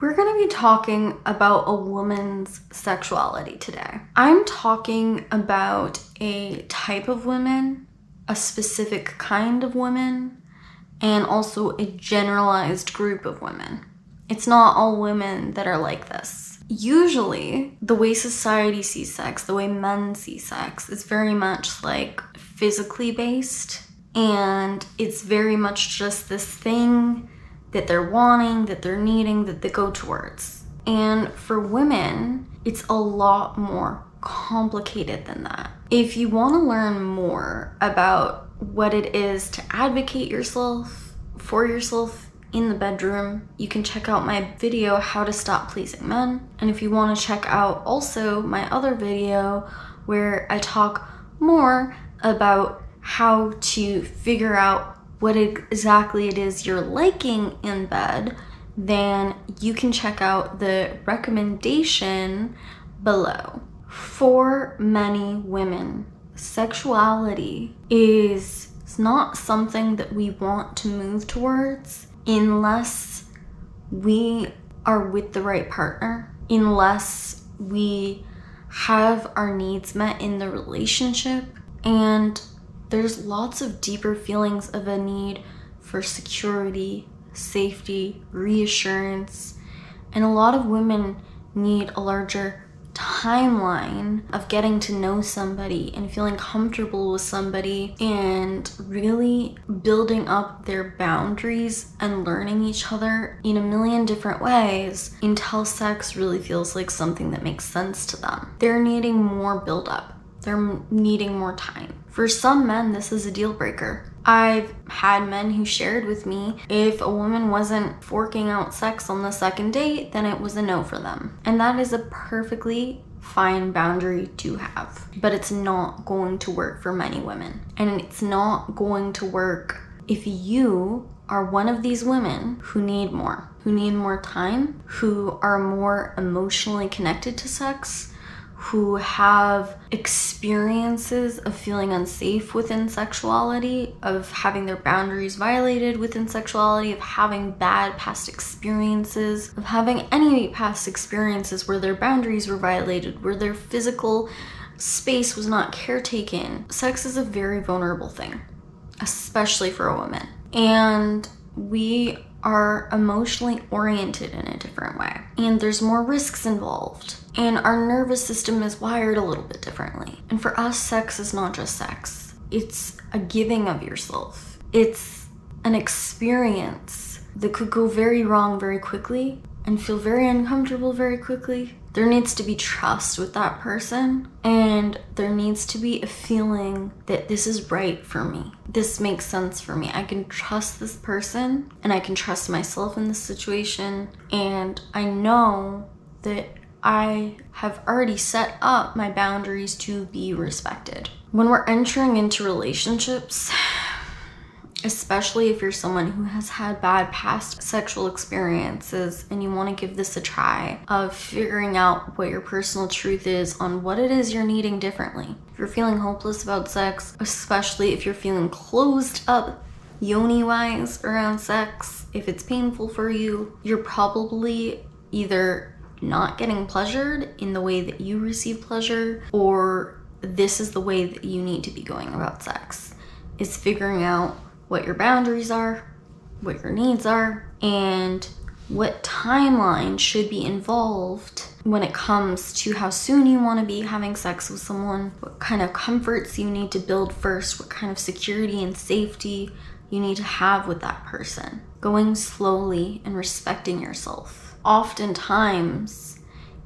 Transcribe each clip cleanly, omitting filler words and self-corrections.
We're going to be talking about a woman's sexuality today. I'm talking about a type of women, a specific kind of women, and also a generalized group of women. It's not all women that are like this. Usually, the way society sees sex, the way men see sex, is very much like physically based, and it's very much just this thing that they're wanting, that they're needing, that they go towards. And for women, it's a lot more complicated than that. If you want to learn more about what it is to advocate yourself, for yourself in the bedroom, you can check out my video, How to Stop Pleasing Men. And if you want to check out also my other video where I talk more about how to figure out what exactly it is you're liking in bed, then you can check out the recommendation below. For many women, sexuality is not something that we want to move towards unless we are with the right partner, unless we have our needs met in the relationship. And there's lots of deeper feelings of a need for security, safety, reassurance, and a lot of women need a larger timeline of getting to know somebody and feeling comfortable with somebody and really building up their boundaries and learning each other in a million different ways until sex really feels like something that makes sense to them. They're needing more build-up. They're needing more time. For some men, this is a deal breaker. I've had men who shared with me if a woman wasn't forking out sex on the second date, then it was a no for them. And that is a perfectly fine boundary to have. But it's not going to work for many women. And it's not going to work if you are one of these women who need more time, who are more emotionally connected to sex, who have experiences of feeling unsafe within sexuality, of having their boundaries violated within sexuality, of having bad past experiences, of having any past experiences where their boundaries were violated, where their physical space was not caretaken. Sex is a very vulnerable thing, especially for a woman. And we are emotionally oriented in a different way. And there's more risks involved. And our nervous system is wired a little bit differently. And for us, sex is not just sex. It's a giving of yourself. It's an experience that could go very wrong very quickly and feel very uncomfortable very quickly. There needs to be trust with that person, and there needs to be a feeling that this is right for me. This makes sense for me. I can trust this person, and I can trust myself in this situation, and I know that I have already set up my boundaries to be respected. When we're entering into relationships, especially if you're someone who has had bad past sexual experiences and you want to give this a try of figuring out what your personal truth is on what it is you're needing differently. If you're feeling hopeless about sex, especially if you're feeling closed up yoni-wise around sex, if it's painful for you, you're probably either not getting pleasured in the way that you receive pleasure, or this is the way that you need to be going about sex, is figuring out what your boundaries are, what your needs are, and what timeline should be involved when it comes to how soon you want to be having sex with someone, what kind of comforts you need to build first, what kind of security and safety you need to have with that person. Going slowly and respecting yourself. Oftentimes,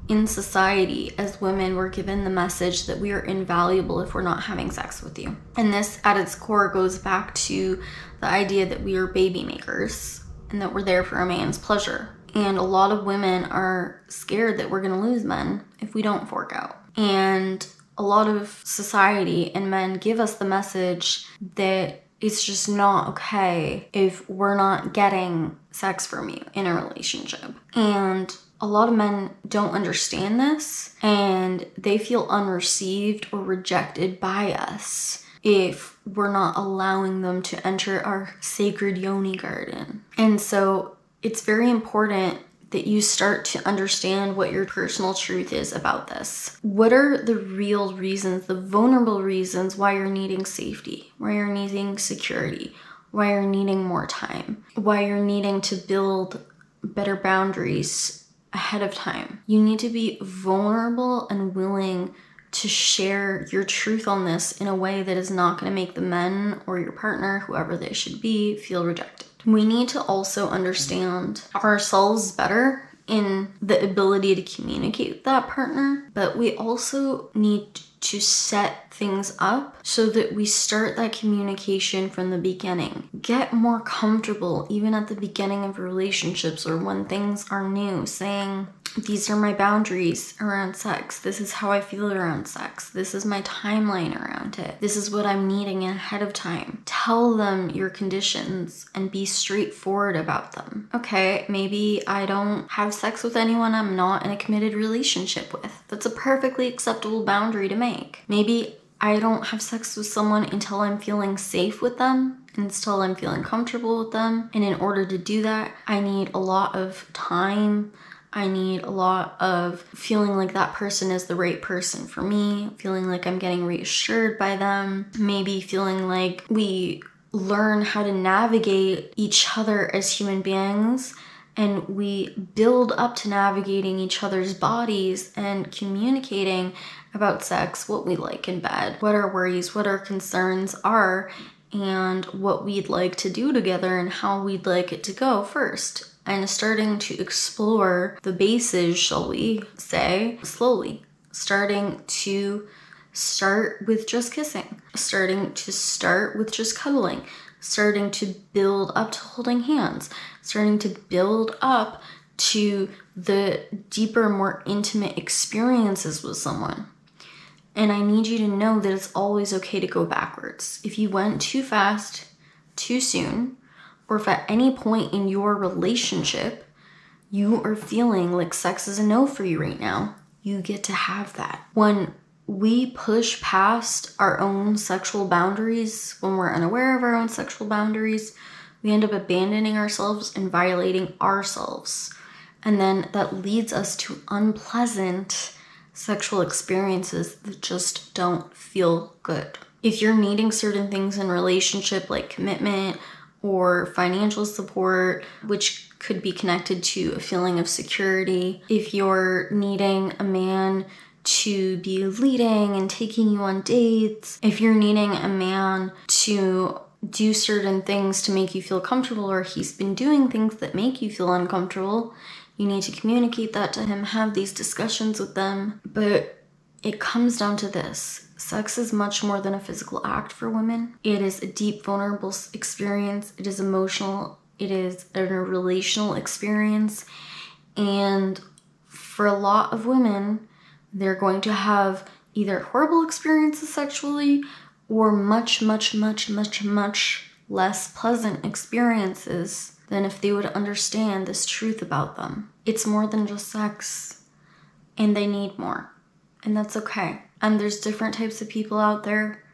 in society, as women, we're given the message that we are invaluable if we're not having sex with you. And this, at its core, goes back to the idea that we are baby makers and that we're there for a man's pleasure. And a lot of women are scared that we're going to lose men if we don't fork out. And a lot of society and men give us the message that it's just not okay if we're not getting sex from you in a relationship. And a lot of men don't understand this, and they feel unreceived or rejected by us if we're not allowing them to enter our sacred yoni garden. And so it's very important that you start to understand what your personal truth is about this. What are the real reasons, the vulnerable reasons why you're needing safety, why you're needing security, why you're needing more time, why you're needing to build better boundaries ahead of time. You need to be vulnerable and willing to share your truth on this in a way that is not going to make the men or your partner, whoever they should be, feel rejected. We need to also understand ourselves better in the ability to communicate with that partner, but we also need to set things up so that we start that communication from the beginning. Get more comfortable even at the beginning of relationships or when things are new, saying, these are my boundaries around sex. This is how I feel around sex. This is my timeline around it. This is what I'm needing ahead of time. Tell them your conditions and be straightforward about them. Okay, maybe I don't have sex with anyone I'm not in a committed relationship with. That's a perfectly acceptable boundary to make. Maybe I don't have sex with someone until I'm feeling safe with them, until I'm feeling comfortable with them. And in order to do that, I need a lot of time. I need a lot of feeling like that person is the right person for me, feeling like I'm getting reassured by them, maybe feeling like we learn how to navigate each other as human beings and we build up to navigating each other's bodies and communicating about sex, what we like in bed, what our worries, what our concerns are, and what we'd like to do together and how we'd like it to go first. And starting to explore the bases, shall we say, slowly. Starting to start with just kissing. Starting to start with just cuddling. Starting to build up to holding hands. Starting to build up to the deeper, more intimate experiences with someone. And I need you to know that it's always okay to go backwards. If you went too fast, too soon, or if at any point in your relationship you are feeling like sex is a no for you right now, you get to have that. When we push past our own sexual boundaries, when we're unaware of our own sexual boundaries, we end up abandoning ourselves and violating ourselves. And then that leads us to unpleasant sexual experiences that just don't feel good. If you're needing certain things in relationship like commitment or financial support, which could be connected to a feeling of security. If you're needing a man to be leading and taking you on dates, if you're needing a man to do certain things to make you feel comfortable, or he's been doing things that make you feel uncomfortable, you need to communicate that to him, have these discussions with them. But it comes down to this. Sex is much more than a physical act for women. It is a deep, vulnerable experience. It is emotional. It is a relational experience. And for a lot of women, they're going to have either horrible experiences sexually or much, much, much, much, much less pleasant experiences than if they would understand this truth about them. It's more than just sex, and they need more. And that's okay. And there's different types of people out there,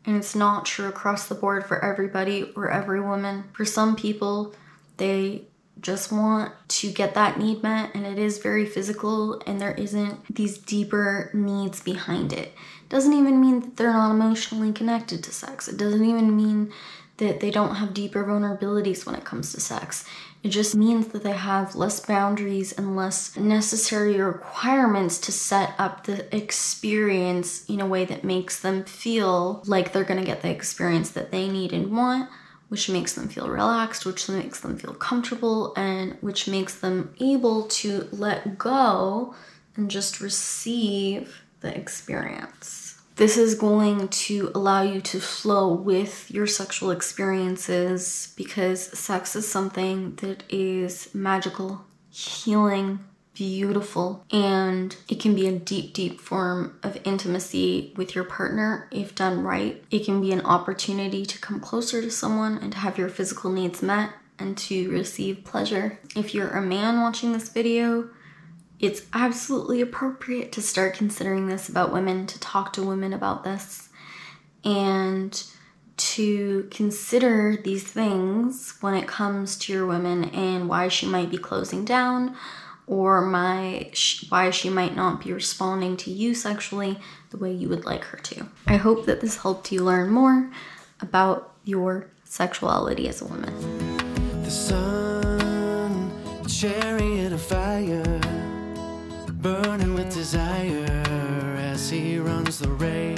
and it's not true across the board for everybody or every woman. For some people, they just want to get that need met, and it is very physical, and there isn't these deeper needs behind it. It doesn't even mean that they're not emotionally connected to sex. It doesn't even mean that they don't have deeper vulnerabilities when it comes to sex. It just means that they have less boundaries and less necessary requirements to set up the experience in a way that makes them feel like they're going to get the experience that they need and want, which makes them feel relaxed, which makes them feel comfortable, and which makes them able to let go and just receive the experience. This is going to allow you to flow with your sexual experiences, because sex is something that is magical, healing, beautiful, and it can be a deep, deep form of intimacy with your partner if done right. It can be an opportunity to come closer to someone and to have your physical needs met and to receive pleasure. If you're a man watching this video, it's absolutely appropriate to start considering this about women, to talk to women about this, and to consider these things when it comes to your woman and why she might be closing down, or why she might not be responding to you sexually the way you would like her to. I hope that this helped you learn more about your sexuality as a woman. The sun, chariot of fire, burning with desire as he runs the race.